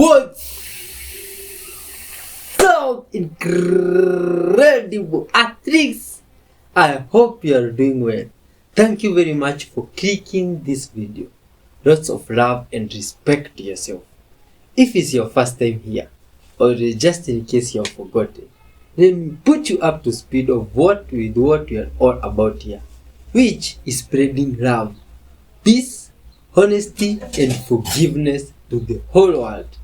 What's up, incredible athletes? I hope you are doing well. Thank you very much for clicking this video. Lots of love and respect to yourself. If it's your first time here, or just in case you have forgotten, let me put you up to speed of what we are all about here, which is spreading love, peace, honesty, and forgiveness to the whole world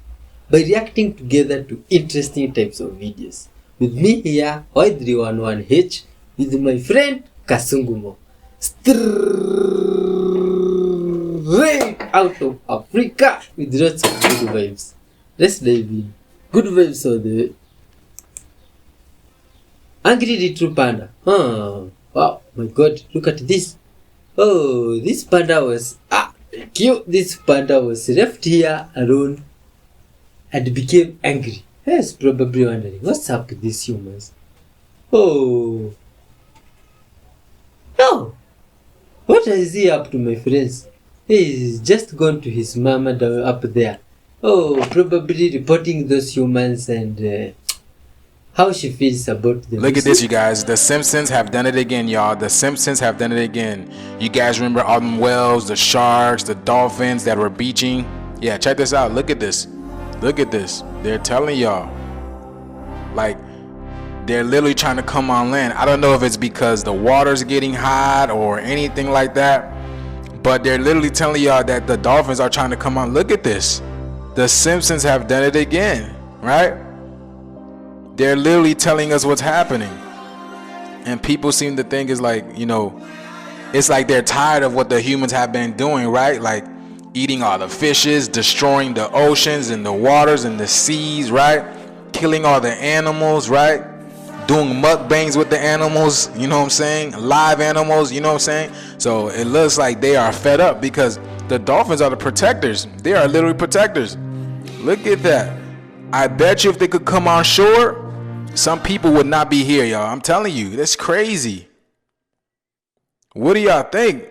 by reacting together to interesting types of videos. With me here, Y311H, with my friend Kasungumo, straight out of Africa with lots of good vibes. Let's dive in. Good vibes on the way. Angry little panda. Wow, my god, look at this. Oh, this panda was cute. This panda was left here alone and became angry. He's probably wondering what's up with these humans. Oh, what is he up to, my friends? He's just gone to his mama down up there. Oh, probably reporting those humans and how she feels about them. Look at this, you guys. The Simpsons have done it again, y'all. The Simpsons have done it again. You guys remember all them whales, the sharks, the dolphins that were beaching? Yeah, check this out. Look at this. Look at this. They're telling y'all, like, they're literally trying to come on land. I don't know if it's because the water's getting hot or anything like that, but they're literally telling y'all that the dolphins are trying to come on. Look at this. The Simpsons have done it again, right? They're literally telling us what's happening. And people seem to think it's like, you know, it's like they're tired of what the humans have been doing, right? Like eating all the fishes, destroying the oceans and the waters and the seas, right? Killing all the animals, right? Doing mukbangs with the animals, you know what I'm saying? Live animals, you know what I'm saying? So it looks like they are fed up because the dolphins are the protectors. They are literally protectors. Look at that. I bet you if they could come on shore, some people would not be here, y'all. I'm telling you, that's crazy. What do y'all think?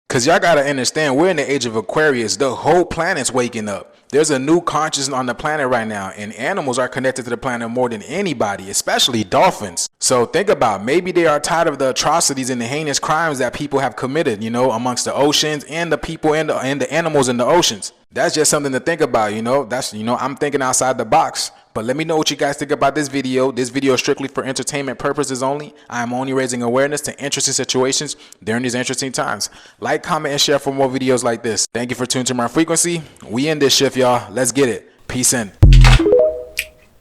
Because y'all got to understand, we're in the age of Aquarius. The whole planet's waking up. There's a new consciousness on the planet right now, and animals are connected to the planet more than anybody, especially dolphins. So think about, maybe they are tired of the atrocities and the heinous crimes that people have committed, you know, amongst the oceans and the people and the animals in the oceans. That's just something to think about, you know. That's, you know, I'm thinking outside the box. But let me know what you guys think about this video. This video is strictly for entertainment purposes only. I'm only raising awareness to interesting situations during these interesting times. Like, comment, and share for more videos like this. Thank you for tuning to my frequency. We in this shift, y'all. Let's get it. Peace in.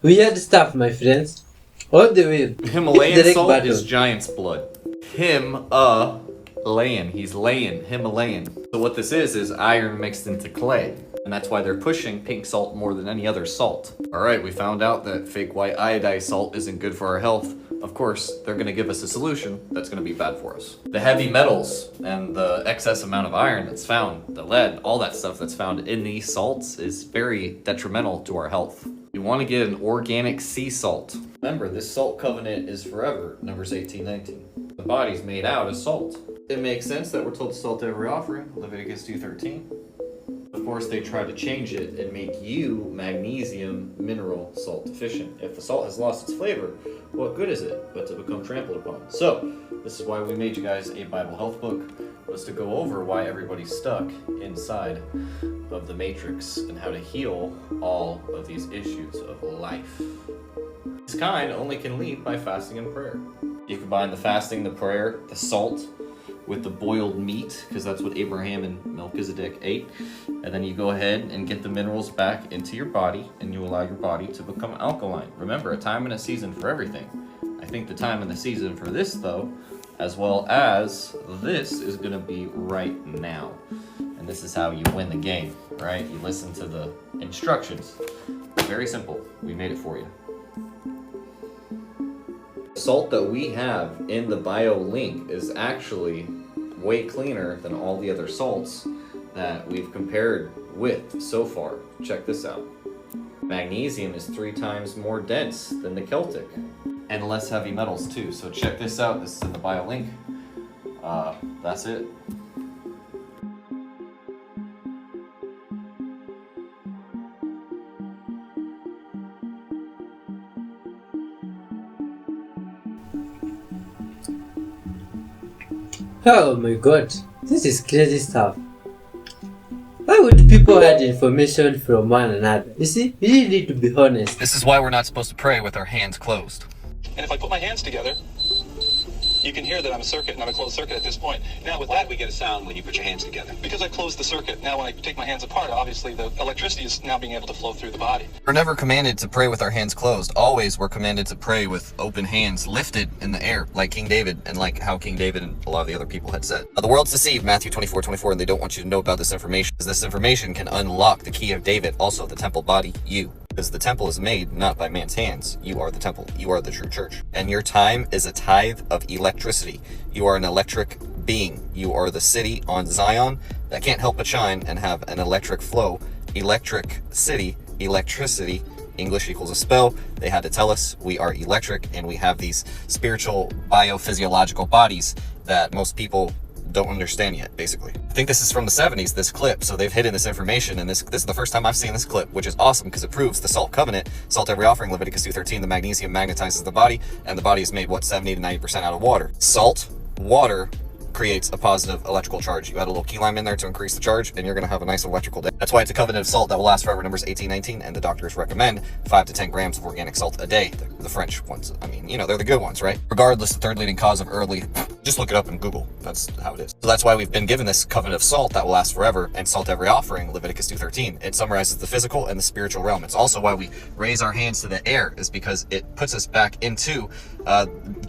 Weird stuff, my friends. All the way. Himalayan salt is giant's blood. He's laying Himalayan. So what this is iron mixed into clay. And that's why they're pushing pink salt more than any other salt. Alright, we found out that fake white iodized salt isn't good for our health. Of course, they're going to give us a solution that's going to be bad for us. The heavy metals and the excess amount of iron that's found, the lead, all that stuff that's found in these salts is very detrimental to our health. You want to get an organic sea salt. Remember, this salt covenant is forever, Numbers 18:19. The body's made out of salt. It makes sense that we're told to salt every offering, Leviticus 2:13. Of course, they try to change it and make you magnesium mineral salt deficient. If the salt has lost its flavor, what good is it but to become trampled upon? So, this is why we made you guys a Bible health book, was to go over why everybody's stuck inside of the matrix and how to heal all of these issues of life. This kind only can lead by fasting and prayer. You combine the fasting, the prayer, the salt, with the boiled meat, because that's what Abraham and Melchizedek ate, and then you go ahead and get the minerals back into your body, and you allow your body to become alkaline. Remember, a time and a season for everything. I think the time and the season for this, though, as well as this, is going to be right now. And this is how you win the game, right? You listen to the instructions. Very simple. We made it for you. Salt that we have in the bio link is actually way cleaner than all the other salts that we've compared with so far. Check this out. Magnesium is 3 times more dense than the Celtic, and less heavy metals too. So check this out. This is in the bio link. That's it. Oh my god, this is crazy stuff. Why would people hide information from one another? You see, you really need to be honest. This is why we're not supposed to pray with our hands closed. And if I put my hands together, you can hear that I'm a circuit and I'm a closed circuit at this point. Now with that, we get a sound when you put your hands together. because I closed the circuit, now when I take my hands apart, obviously the electricity is now being able to flow through the body. We're never commanded to pray with our hands closed. Always we're commanded to pray with open hands lifted in the air, like King David, and like how King David and a lot of the other people had said. The world's deceived, Matthew 24:24, and they don't want you to know about this information, because this information can unlock the key of David, also the temple body, you. Because the temple is made not by man's hands. You are the temple. You are the true church. And your time is a tithe of electricity. You are an electric being. You are the city on Zion that can't help but shine and have an electric flow. Electric city, electricity, English equals a spell. They had to tell us we are electric, and we have these spiritual biophysiological bodies that most people don't understand yet, basically. I think this is from the 70s, this clip, so they've hidden this information, and this is the first time I've seen this clip, which is awesome because it proves the salt covenant, salt every offering, Leviticus 2:13, the magnesium magnetizes the body, and the body is made, 70 to 90% out of water. Salt, water, creates a positive electrical charge. You add a little key lime in there to increase the charge, and you're going to have a nice electrical day. That's why it's a covenant of salt that will last forever, Numbers 18:19, and the doctors recommend 5 to 10 grams of organic salt a day. The French ones, I mean, you know, they're the good ones, right? Regardless, the third leading cause of early, just look it up in Google. That's how it is. So that's why we've been given this covenant of salt that will last forever, and salt every offering, Leviticus 2:13. It summarizes the physical and the spiritual realm. It's also why we raise our hands to the air, is because it puts us back into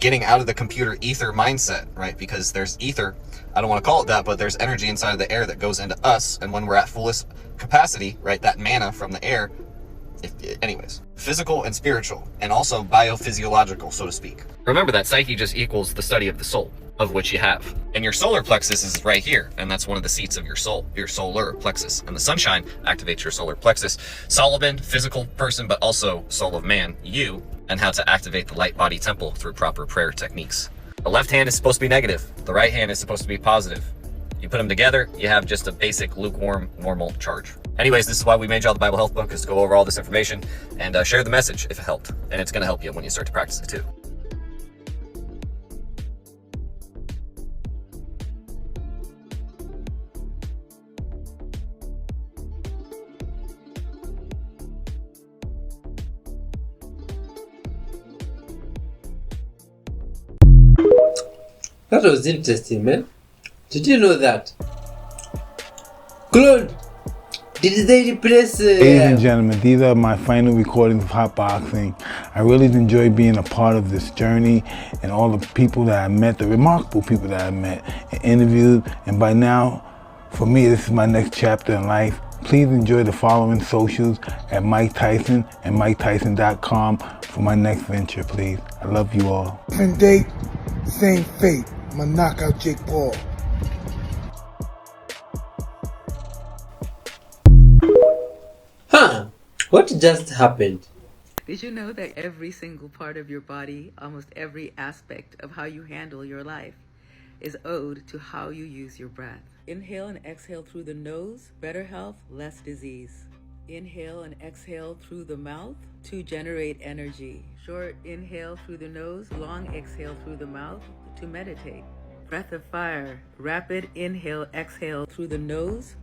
getting out of the computer ether mindset, right? Because there's ether, I don't want to call it that, but there's energy inside of the air that goes into us, and when we're at fullest capacity, right, that manna from the air, anyways, physical and spiritual, and also biophysiological, so to speak. Remember that psyche just equals the study of the soul, of which you have. And your solar plexus is right here, and that's one of the seats of your soul, your solar plexus. And the sunshine activates your solar plexus. Solomon, physical person, but also soul of man, you, and how to activate the light body temple through proper prayer techniques. The left hand is supposed to be negative. The right hand is supposed to be positive. You put them together, you have just a basic lukewarm, normal charge. Anyways, this is why we made y'all the Bible Health Book, is to go over all this information and share the message if it helped. And it's going to help you when you start to practice it too. That was interesting, man. Did you know that? Clone! Did they replace... Ladies and gentlemen, these are my final recordings of hot boxing. I really enjoyed being a part of this journey, and all the people that I met, the remarkable people that I met and interviewed. And by now, for me, this is my next chapter in life. Please enjoy the following socials at Mike Tyson and MikeTyson.com for my next venture, please. I love you all. Same date, same fate. I'm gonna knock out Jake Paul. Huh? What just happened? Did you know that every single part of your body, almost every aspect of how you handle your life, is owed to how you use your breath? Inhale and exhale through the nose, better health, less disease. Inhale and exhale through the mouth to generate energy. Short inhale through the nose, long exhale through the mouth to meditate. Breath of fire, rapid inhale, exhale through the nose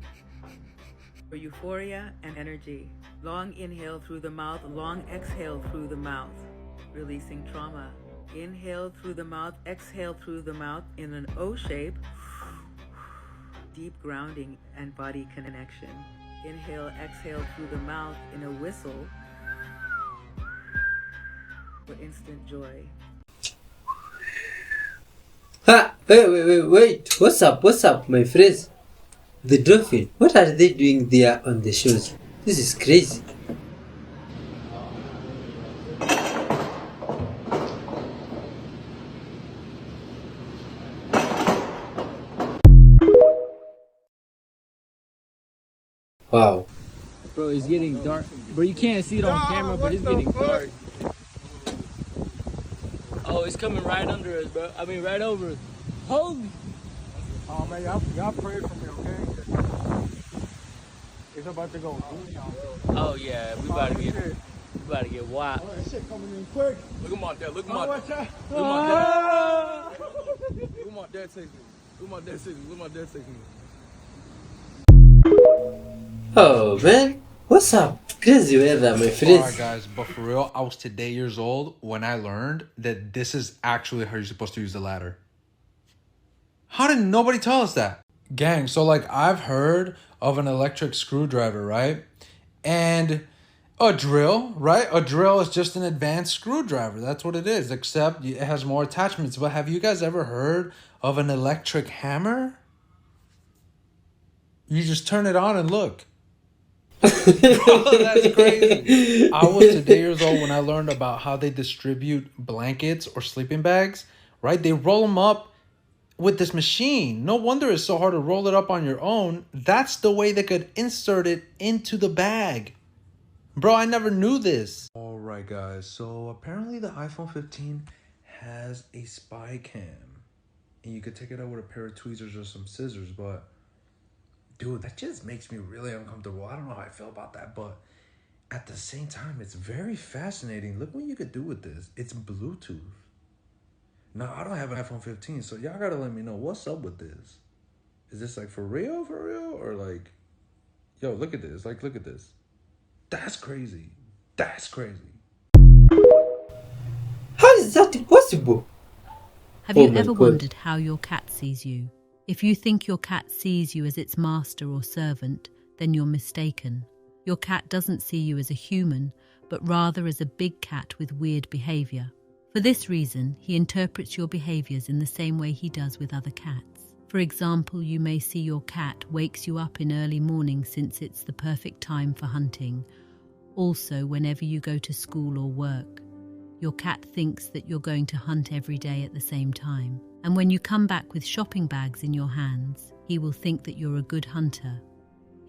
for euphoria and energy. Long inhale through the mouth, long exhale through the mouth, releasing trauma. Inhale through the mouth, exhale through the mouth in an O shape, deep grounding and body connection. Inhale, exhale through the mouth in a whistle for instant joy. Ha! Wait. What's up, my friends? The dolphin. What are they doing there on the shoes? This is crazy. Wow. Bro, it's getting dark. Bro, you can't see it on camera, but it's getting dark. Oh, it's coming right under us, bro. I mean, right over us. Holy! Oh man, y'all pray for me, okay? It's about to go. Oh yeah, we about to get wild. Oh, that shit coming in quick. Look at my dad. Look at my dad. Watch out. Look at my dad. Look at my dad take me. Look my dead signal. Look my dead signal. Oh man, what's up? Crazy weather, my friends. Alright guys, but for real, I was today years old when I learned that this is actually how you're supposed to use the ladder. How did nobody tell us that? Gang, so like I've heard of an electric screwdriver, right? And a drill, right? A drill is just an advanced screwdriver. That's what it is, except it has more attachments. But have you guys ever heard of an electric hammer? You just turn it on and look. Bro, that's crazy. I was today years old when I learned about how they distribute blankets or sleeping bags, right? They roll them up with this machine. No wonder it's so hard to roll it up on your own. That's the way they could insert it into the bag. Bro, I never knew this. All right, guys. So apparently the iPhone 15 has a spy cam. And you could take it out with a pair of tweezers or some scissors, but dude, that just makes me really uncomfortable. I don't know how I feel about that, but at the same time, it's very fascinating. Look what you could do with this. It's Bluetooth. Now, I don't have an iPhone 15, so y'all gotta let me know what's up with this. Is this like for real? Or like, yo, look at this. Like, look at this. That's crazy. That's crazy. How is that possible? Have you Oh my ever God. wondered how your cat sees you? If you think your cat sees you as its master or servant, then you're mistaken. Your cat doesn't see you as a human, but rather as a big cat with weird behavior. For this reason, he interprets your behaviors in the same way he does with other cats. For example, you may see your cat wakes you up in early morning since it's the perfect time for hunting. Also, whenever you go to school or work, your cat thinks that you're going to hunt every day at the same time. And when you come back with shopping bags in your hands, he will think that you're a good hunter.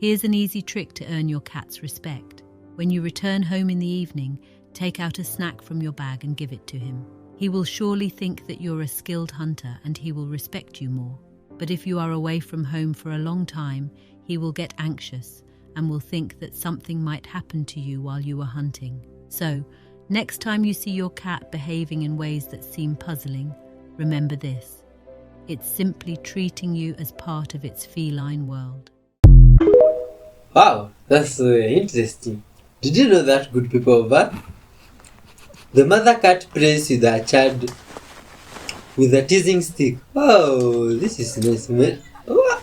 Here's an easy trick to earn your cat's respect. When you return home in the evening, take out a snack from your bag and give it to him. He will surely think that you're a skilled hunter and he will respect you more. But if you are away from home for a long time, he will get anxious and will think that something might happen to you while you are hunting. So, next time you see your cat behaving in ways that seem puzzling, remember this. It's simply treating you as part of its feline world. Wow, that's interesting. Did you know that, good people of Earth? The mother cat plays with her child with a teasing stick. Oh, this is nice, man. Oh,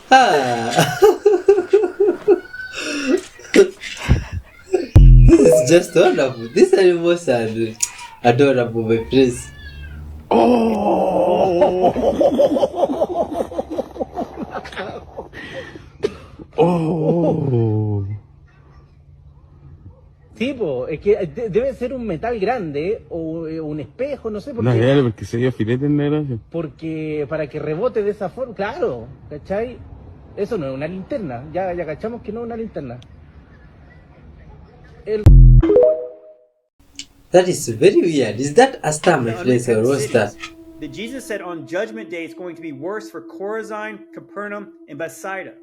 ah. This is just wonderful. These animals are adorable, my friends. Tipo, es que debe ser un metal grande o un espejo, no sé por No, qué. claro, porque se dio filete en la gracia. Porque para que rebote de esa forma, claro, ¿cachai? Eso no es una linterna, ya cachamos que no es una linterna. That is very weird. Is that a star, my friends, or what's that? That Jesus said on Judgment Day it's going to be worse for Chorazin, Capernaum, and Bethsaida.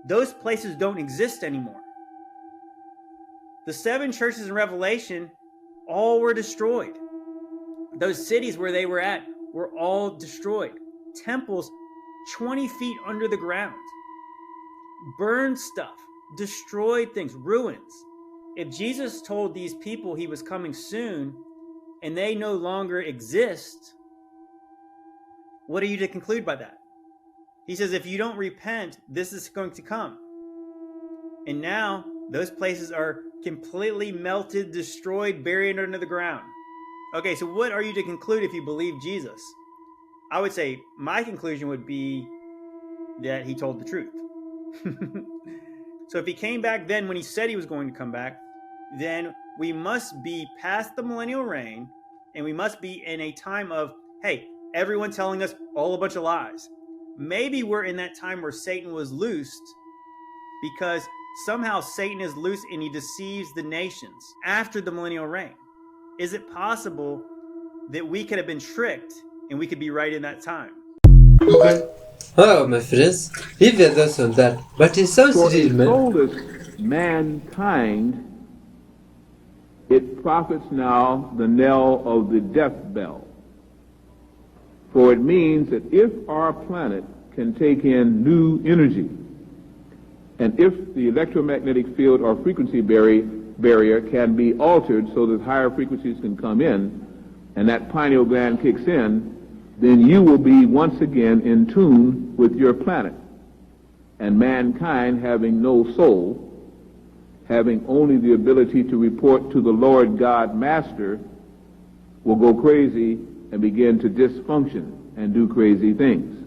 Those places don't exist anymore. The 7 churches in Revelation all were destroyed. Those cities where they were at were all destroyed. Temples 20 feet under the ground. Burned stuff. Destroyed things. Ruins. If Jesus told these people he was coming soon and they no longer exist, what are you to conclude by that? He says, if you don't repent, this is going to come. And now, those places are completely melted, destroyed, buried under the ground. Okay, so what are you to conclude if you believe Jesus? I would say my conclusion would be that he told the truth. So if he came back then when he said he was going to come back, then we must be past the millennial reign, and we must be in a time of, hey, everyone telling us all a bunch of lies. Maybe we're in that time where Satan was loosed because somehow Satan is loose and he deceives the nations after the millennial reign. Is it possible that we could have been tricked and we could be right in that time? Okay. Oh, my friends, leave your thoughts on that. But it sounds real, man. Soulless mankind, it profits now the knell of the death bell. For it means that if our planet can take in new energy, and if the electromagnetic field or frequency barrier can be altered so that higher frequencies can come in, and that pineal gland kicks in, then you will be once again in tune with your planet. And mankind, having no soul, having only the ability to report to the Lord God Master, will go crazy and begin to dysfunction and do crazy things.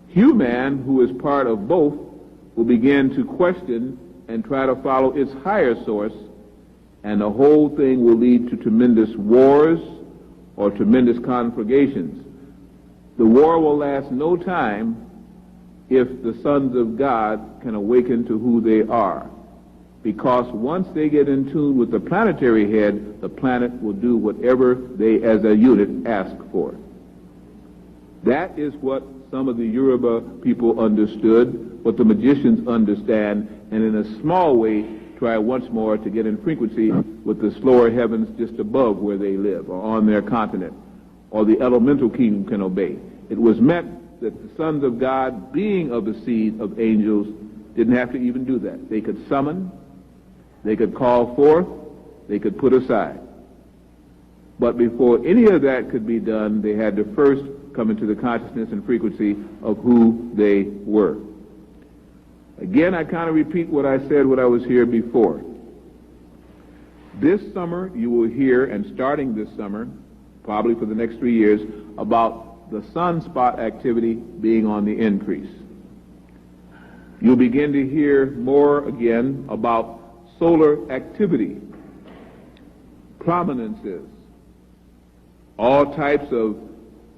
Human, who is part of both, will begin to question and try to follow its higher source, and the whole thing will lead to tremendous wars or tremendous conflagrations. The war will last no time if the sons of God can awaken to who they are. Because once they get in tune with the planetary head, the planet will do whatever they as a unit ask for. That is what some of the Yoruba people understood, what the magicians understand, and in a small way try once more to get in frequency with the slower heavens just above where they live, or on their continent, or the elemental kingdom can obey. It was meant that the sons of God, being of the seed of angels, didn't have to even do that. They could summon, they could call forth, they could put aside. But before any of that could be done, they had to first come into the consciousness and frequency of who they were. Again, I kind of repeat what I said when I was here before. This summer, you will hear, and starting this summer, probably for the next 3 years, about the sunspot activity being on the increase. You'll begin to hear more again about solar activity, prominences, all types of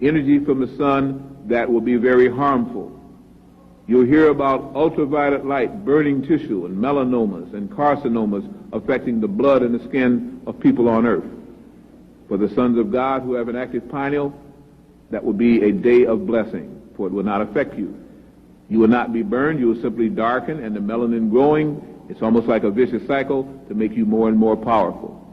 energy from the sun that will be very harmful. You'll hear about ultraviolet light burning tissue and melanomas and carcinomas affecting the blood and the skin of people on earth. For the sons of God who have an active pineal, that will be a day of blessing, for it will not affect you. You will not be burned, you will simply darken, and the melanin growing, it's almost like a vicious cycle to make you more and more powerful.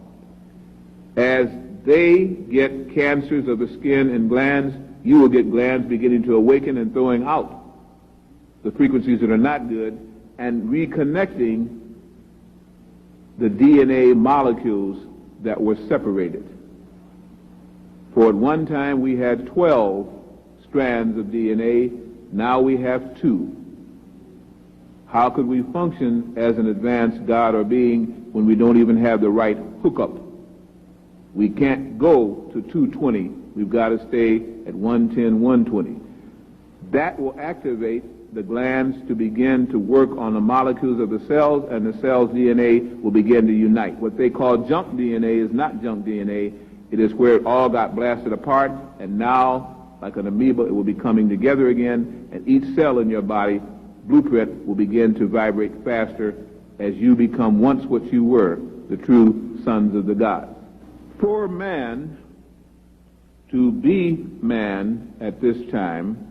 As they get cancers of the skin and glands, you will get glands beginning to awaken and throwing out the frequencies that are not good and reconnecting the DNA molecules that were separated. For at one time we had 12 strands of DNA, now we have 2. How could we function as an advanced God or being when we don't even have the right hookup? We can't go to 220. We've got to stay at 110, 120. That will activate the glands to begin to work on the molecules of the cells, and the cell's DNA will begin to unite. What they call junk DNA is not junk DNA. It is where it all got blasted apart, and now, like an amoeba, it will be coming together again, and each cell in your body, blueprint, will begin to vibrate faster as you become once what you were, the true sons of the gods. For man to be man at this time,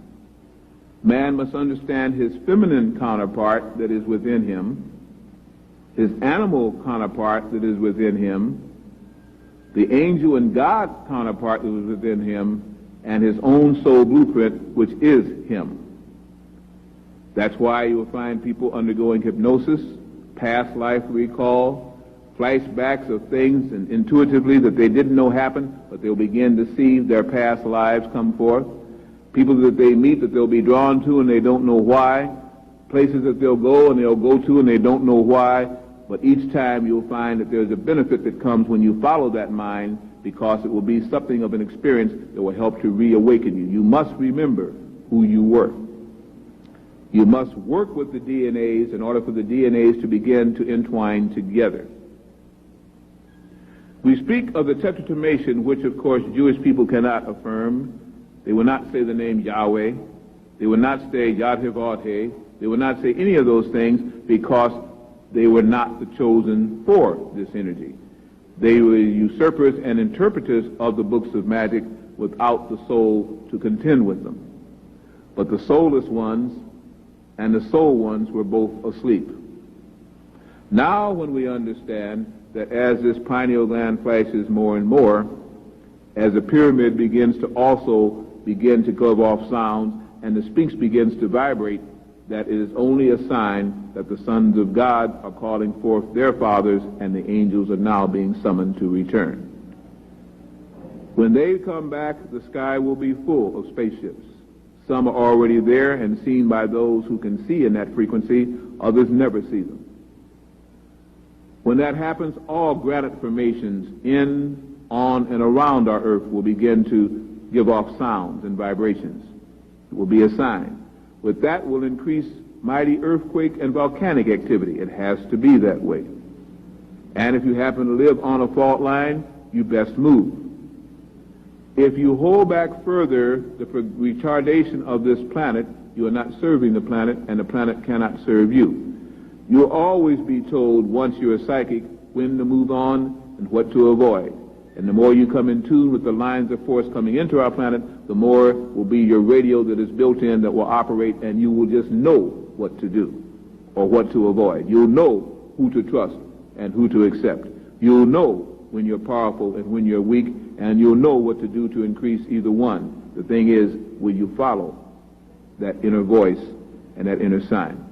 man must understand his feminine counterpart that is within him, his animal counterpart that is within him, the angel and God counterpart that is within him, and his own soul blueprint, which is him. That's why you will find people undergoing hypnosis, past life recall, flashbacks of things and intuitively that they didn't know happened, but they'll begin to see their past lives come forth. People that they meet that they'll be drawn to and they don't know why. Places that they'll go and they'll go to and they don't know why. But each time you'll find that there's a benefit that comes when you follow that mind, because it will be something of an experience that will help to reawaken you. You must remember who you were. You must work with the DNAs in order for the DNAs to begin to entwine together. We speak of the tetragrammaton, which of course Jewish people cannot affirm. They will not say the name Yahweh. They will not say Yad-Heh-Vav-Heh. They will not say any of those things because they were not the chosen for this energy. They were usurpers and interpreters of the books of magic without the soul to contend with them. But the soulless ones and the soul ones were both asleep. Now when we understand that as this pineal gland flashes more and more, as the pyramid begins to also begin to give off sounds and the Sphinx begins to vibrate, that it is only a sign that the sons of God are calling forth their fathers and the angels are now being summoned to return. When they come back, the sky will be full of spaceships. Some are already there and seen by those who can see in that frequency, others never see them. When that happens, all granite formations in, on, and around our Earth will begin to give off sounds and vibrations. It will be a sign. With that will increase mighty earthquake and volcanic activity. It has to be that way. And if you happen to live on a fault line, you best move. If you hold back further the retardation of this planet, you are not serving the planet, and the planet cannot serve you. You'll always be told, once you're a psychic, when to move on and what to avoid. And the more you come in tune with the lines of force coming into our planet, the more will be your radio that is built in that will operate, and you will just know what to do or what to avoid. You'll know who to trust and who to accept. You'll know when you're powerful and when you're weak, and you'll know what to do to increase either one. The thing is, will you follow that inner voice and that inner sign?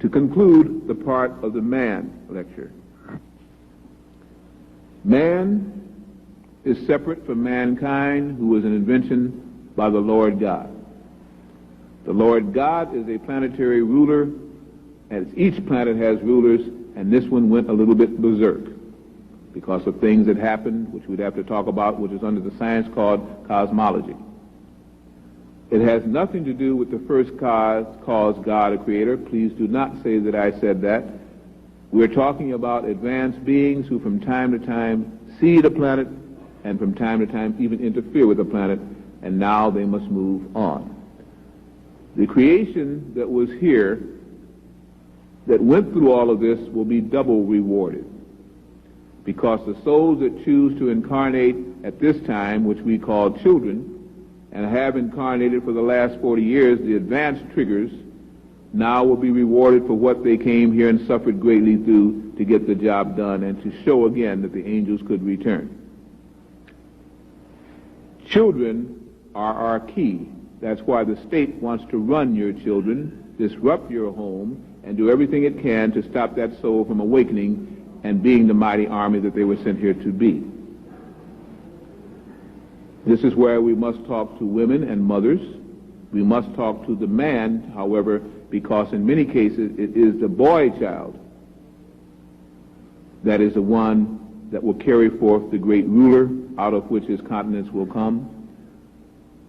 To conclude the part of the man lecture, man is separate from mankind, who is an invention by the Lord God. The Lord God is a planetary ruler, and each planet has rulers, and this one went a little bit berserk because of things that happened, which we'd have to talk about, which is under the science called cosmology. It has nothing to do with the first cause, God, a creator. Please do not say that I said that. We're talking about advanced beings who from time to time see the planet and from time to time even interfere with the planet, and now they must move on. The creation that was here, that went through all of this, will be double rewarded, because the souls that choose to incarnate at this time, which we call children, and have incarnated for the last 40 years, the advanced triggers, now will be rewarded for what they came here and suffered greatly through to get the job done and to show again that the angels could return. Children are our key. That's why the state wants to run your children, disrupt your home, and do everything it can to stop that soul from awakening and being the mighty army that they were sent here to be. This is where we must talk to women and mothers. We must talk to the man, however, because in many cases it is the boy child that is the one that will carry forth the great ruler out of which his continents will come,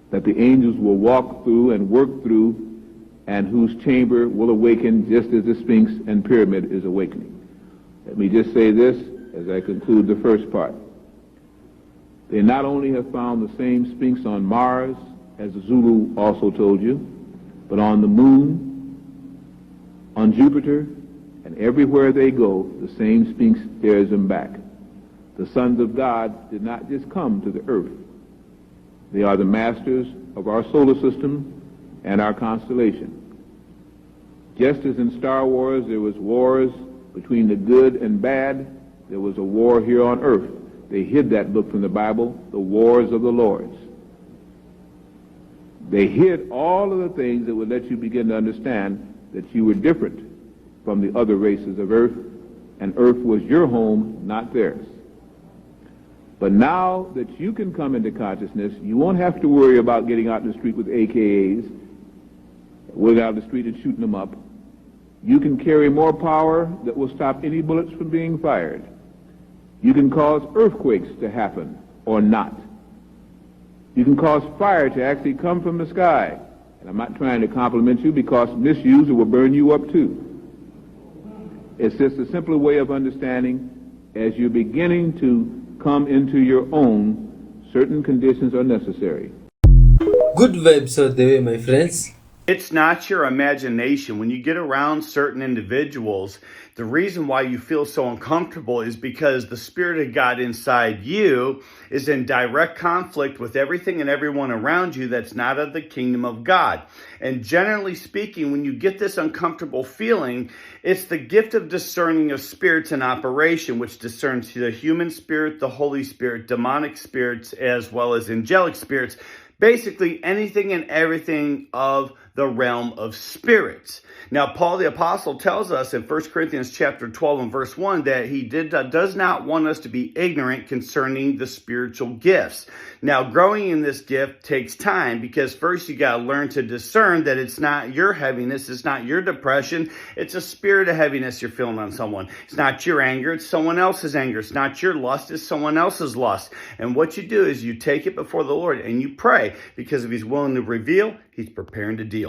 that the angels will walk through and work through, and whose chamber will awaken just as the Sphinx and pyramid is awakening. Let me just say this as I conclude the first part. They not only have found the same Sphinx on Mars, as the Zulu also told you, but on the moon, on Jupiter, and everywhere they go, the same Sphinx stares them back. The sons of God did not just come to the earth. They are the masters of our solar system and our constellation. Just as in Star Wars there was wars between the good and bad, there was a war here on earth. They hid that book from the Bible, the Wars of the Lords. They hid all of the things that would let you begin to understand that you were different from the other races of earth, and earth was your home, not theirs. But now that you can come into consciousness, you won't have to worry about getting out in the street with AKAs, going out in the street and shooting them up. You can carry more power that will stop any bullets from being fired. You can cause earthquakes to happen or not. You can cause fire to actually come from the sky. And I'm not trying to compliment you, because misuse it will burn you up too. It's just a simpler way of understanding. As you're beginning to come into your own, certain conditions are necessary. Good vibes all the way, my friends. It's not your imagination. When you get around certain individuals, the reason why you feel so uncomfortable is because the Spirit of God inside you is in direct conflict with everything and everyone around you that's not of the kingdom of God. And generally speaking, when you get this uncomfortable feeling, it's the gift of discerning of spirits in operation, which discerns the human spirit, the Holy Spirit, demonic spirits, as well as angelic spirits, Basically, anything and everything of the realm of spirits. Now, Paul the Apostle tells us in 1 Corinthians chapter 12 and verse 1 that he does not want us to be ignorant concerning the spiritual gifts. Now, growing in this gift takes time because first you got to learn to discern that it's not your heaviness, it's not your depression, it's a spirit of heaviness you're feeling on someone. It's not your anger, it's someone else's anger. It's not your lust, it's someone else's lust. And what you do is you take it before the Lord and you pray because if he's willing to reveal, he's preparing to deal.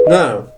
Now,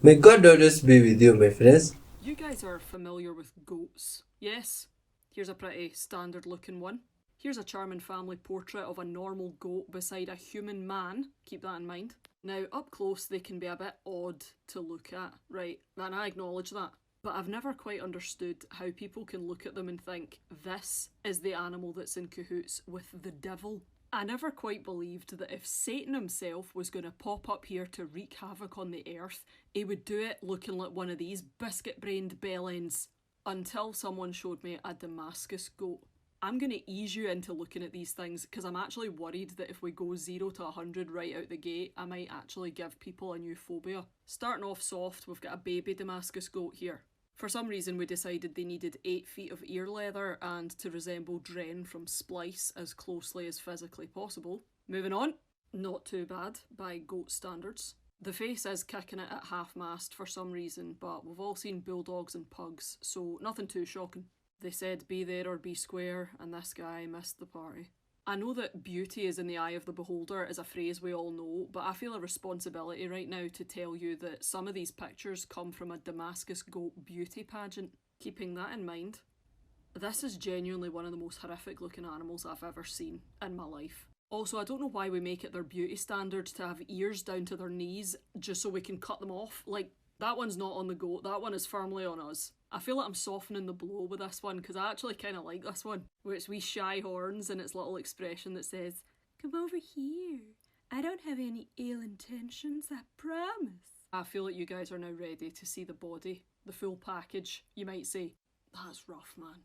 may God always be with you, my friends. You guys are familiar with goats, yes? Here's a pretty standard looking one. Here's a charming family portrait of a normal goat beside a human man. Keep that in mind. Now, up close, they can be a bit odd to look at, right? And I acknowledge that. But I've never quite understood how people can look at them and think, this is the animal that's in cahoots with the devil. I never quite believed that if Satan himself was going to pop up here to wreak havoc on the earth, he would do it looking like one of these biscuit-brained bellends. Until someone showed me a Damascus goat. I'm going to ease you into looking at these things because I'm actually worried that if we go 0 to 100 right out the gate, I might actually give people a new phobia. Starting off soft, we've got a baby Damascus goat here. For some reason we decided they needed 8 feet of ear leather and to resemble Dren from Splice as closely as physically possible. Moving on, not too bad by goat standards. The face is kicking it at half-mast for some reason, but we've all seen bulldogs and pugs, so nothing too shocking. They said be there or be square, and this guy missed the party. I know that beauty is in the eye of the beholder is a phrase we all know, but I feel a responsibility right now to tell you that some of these pictures come from a Damascus goat beauty pageant. Keeping that in mind, this is genuinely one of the most horrific looking animals I've ever seen in my life. Also, I don't know why we make it their beauty standard to have ears down to their knees just so we can cut them off. Like, that one's not on the goat, that one is firmly on us. I feel like I'm softening the blow with this one because I actually kind of like this one, with its wee shy horns and its little expression that says, "Come over here. I don't have any ill intentions, I promise." I feel like you guys are now ready to see the body, the full package, you might say. That's rough, man.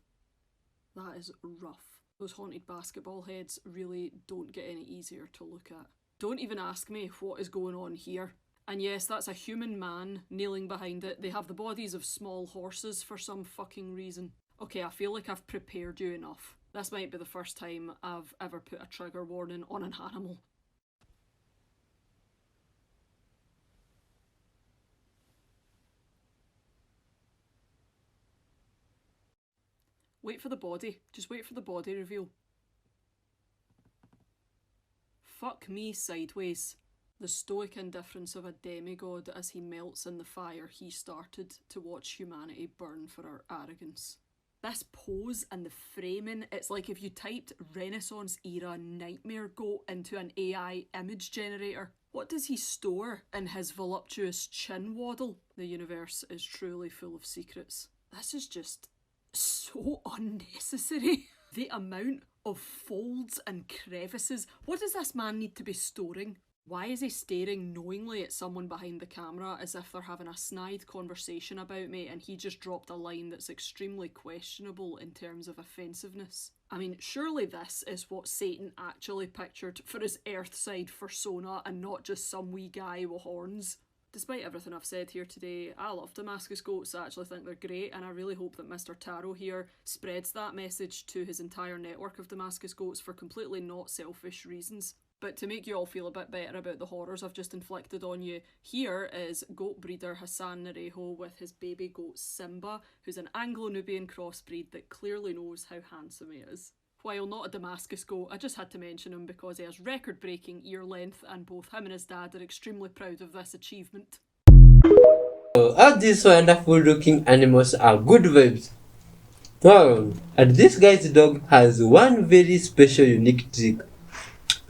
That is rough. Those haunted basketball heads really don't get any easier to look at. Don't even ask me what is going on here. And yes, that's a human man kneeling behind it. They have the bodies of small horses for some fucking reason. Okay, I feel like I've prepared you enough. This might be the first time I've ever put a trigger warning on an animal. Wait for the body. Just wait for the body reveal. Fuck me sideways. The stoic indifference of a demigod as he melts in the fire he started to watch humanity burn for our arrogance. This pose and the framing, it's like if you typed Renaissance era nightmare goat into an AI image generator. What does he store in his voluptuous chin waddle? The universe is truly full of secrets. This is just so unnecessary. The amount of folds and crevices. What does this man need to be storing? Why is he staring knowingly at someone behind the camera as if they're having a snide conversation about me and he just dropped a line that's extremely questionable in terms of offensiveness? I mean, surely this is what Satan actually pictured for his Earthside persona and not just some wee guy with horns. Despite everything I've said here today, I love Damascus goats, I actually think they're great, and I really hope that Mr. Taro here spreads that message to his entire network of Damascus goats for completely not selfish reasons. But to make you all feel a bit better about the horrors I've just inflicted on you, here is goat breeder Hassan Narejo with his baby goat Simba, who's an Anglo-Nubian crossbreed that clearly knows how handsome he is. While not a Damascus goat, I just had to mention him because he has record-breaking ear length and both him and his dad are extremely proud of this achievement. All these wonderful looking animals are good vibes. Wow, and this guy's dog has one very special unique trick.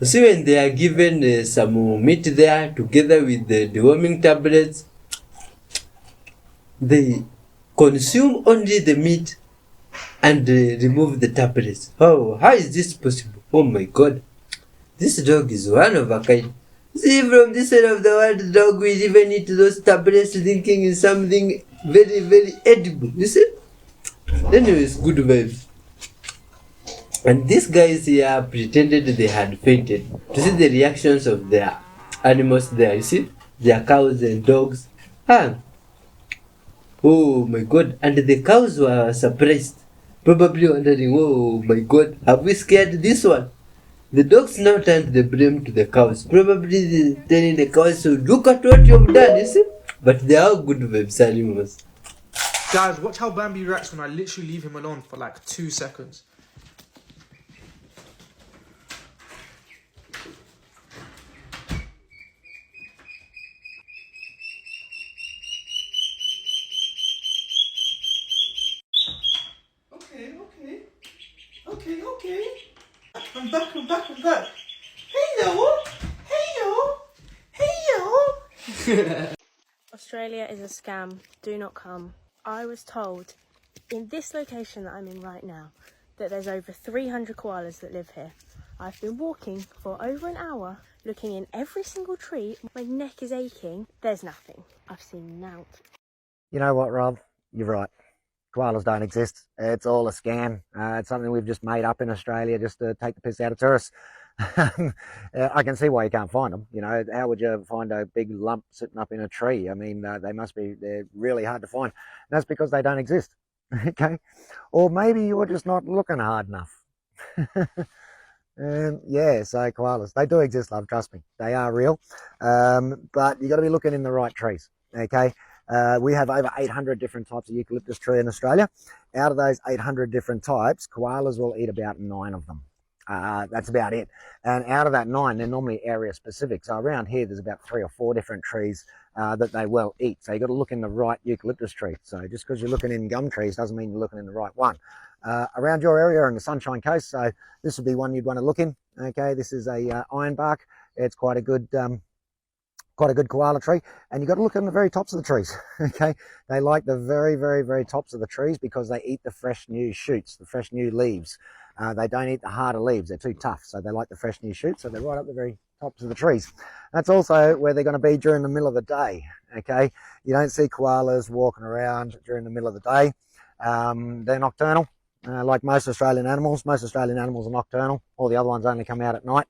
See, when they are given some meat there together with the deworming tablets, they consume only the meat and remove the tablets. Oh, how is this possible? Oh my god. This dog is one of a kind. See, from this side of the world, the dog will even eat those tablets thinking is something very, very edible. You see? Anyways, good vibes. And these guys here pretended they had fainted to see the reactions of their animals there. You see, their cows and dogs. Oh my god, and the cows were surprised, probably wondering, oh my god, have we scared this one? The dogs now turned the blame to the cows, probably telling the cows, so look at what you've done, you see? But they are good vibes animals. Guys, watch how Bambi reacts when I literally leave him alone for like 2 seconds. Okay. I'm back. Hey, Australia is a scam. Do not come. I was told in this location that I'm in right now that there's over 300 koalas that live here. I've been walking for over an hour, looking in every single tree. My neck is aching. There's nothing. I've seen nought. You know what, Rob? You're right. Koalas don't exist. It's all a scam. It's something we've just made up in Australia just to take the piss out of tourists. I can see why you can't find them. You know, how would you find a big lump sitting up in a tree? I mean, they're really hard to find. And that's because they don't exist. Okay? Or maybe you're just not looking hard enough. Yeah, so koalas, they do exist, love, trust me. They are real. But you got to be looking in the right trees. Okay? We have over 800 different types of eucalyptus tree in Australia. Out of those 800 different types, koalas will eat about 9 of them. That's about it. And out of that 9, they're normally area specific. So around here, there's about 3 or 4 different trees that they will eat. So you've got to look in the right eucalyptus tree. So just because you're looking in gum trees doesn't mean you're looking in the right one. Around your area in the Sunshine Coast, so this would be one you'd want to look in. Okay, this is a ironbark. It's quite a good koala tree, and you've got to look on the very tops of the trees. Okay, they like the very tops of the trees because they eat the fresh new shoots, the fresh new leaves. They don't eat the harder leaves, they're too tough, so they like the fresh new shoots, so they're right up the very tops of the trees. That's also where they're going to be during the middle of the day. Okay, you don't see koalas walking around during the middle of the day. They're nocturnal. Like most Australian animals. Most Australian animals are nocturnal. All the other ones only come out at night.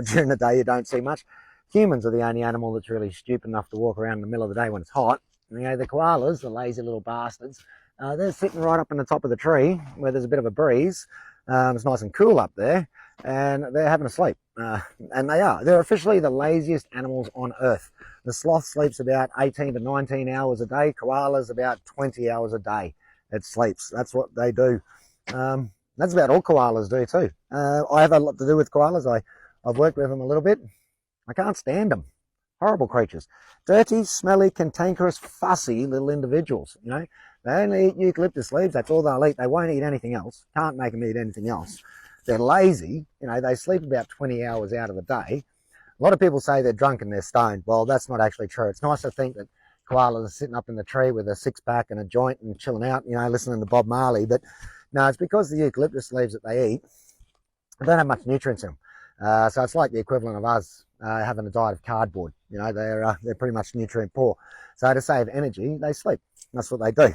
During the day you don't see much. Humans are the only animal that's really stupid enough to walk around in the middle of the day when it's hot. You know, the koalas, the lazy little bastards, they're sitting right up in the top of the tree where there's a bit of a breeze. It's nice and cool up there, and they're having a sleep. And they are. They're officially the laziest animals on Earth. The sloth sleeps about 18 to 19 hours a day. Koalas about 20 hours a day. It sleeps. That's what they do. That's about all koalas do too. I have a lot to do with koalas. I've worked with them a little bit. I can't stand them. Horrible creatures. Dirty, smelly, cantankerous, fussy little individuals. You know, they only eat eucalyptus leaves. That's all they'll eat. They won't eat anything else. Can't make them eat anything else. They're lazy. You know, they sleep about 20 hours out of the day. A lot of people say they're drunk and they're stoned. Well, that's not actually true. It's nice to think that koalas are sitting up in the tree with a 6-pack and a joint and chilling out, you know, listening to Bob Marley. But no, it's because the eucalyptus leaves that they eat, they don't have much nutrients in them. So it's like the equivalent of us having a diet of cardboard. You know, they're pretty much nutrient poor. So to save energy, they sleep. That's what they do.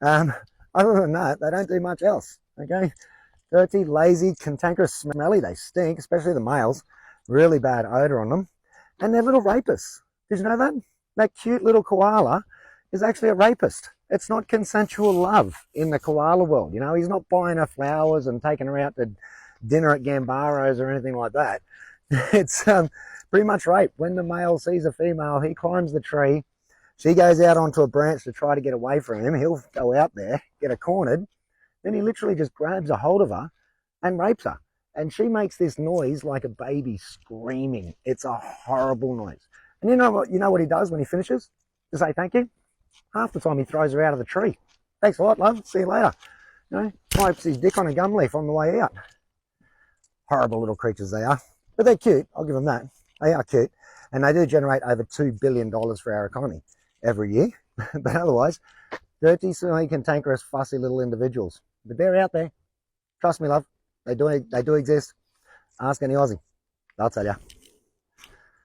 Other than that, they don't do much else. Okay, dirty, lazy, cantankerous, smelly. They stink, especially the males. Really bad odor on them, and they're little rapists. Did you know that? That cute little koala is actually a rapist. It's not consensual love in the koala world. You know, he's not buying her flowers and taking her out to dinner at Gambaro's or anything like that. It's pretty much rape. When the male sees a female, he climbs the tree. She goes out onto a branch to try to get away from him. He'll go out there, get her cornered. Then he literally just grabs a hold of her and rapes her. And she makes this noise like a baby screaming. It's a horrible noise. And you know what he does when he finishes? To say thank you? Half the time he throws her out of the tree. Thanks a lot, love. See you later. You know, wipes his dick on a gum leaf on the way out. Horrible little creatures they are. But they're cute. I'll give them that. They are cute. And they do generate over $2 billion for our economy every year. But otherwise, dirty, silly, cantankerous, fussy little individuals. But they're out there. Trust me, love. They do exist. Ask any Aussie. They'll tell you.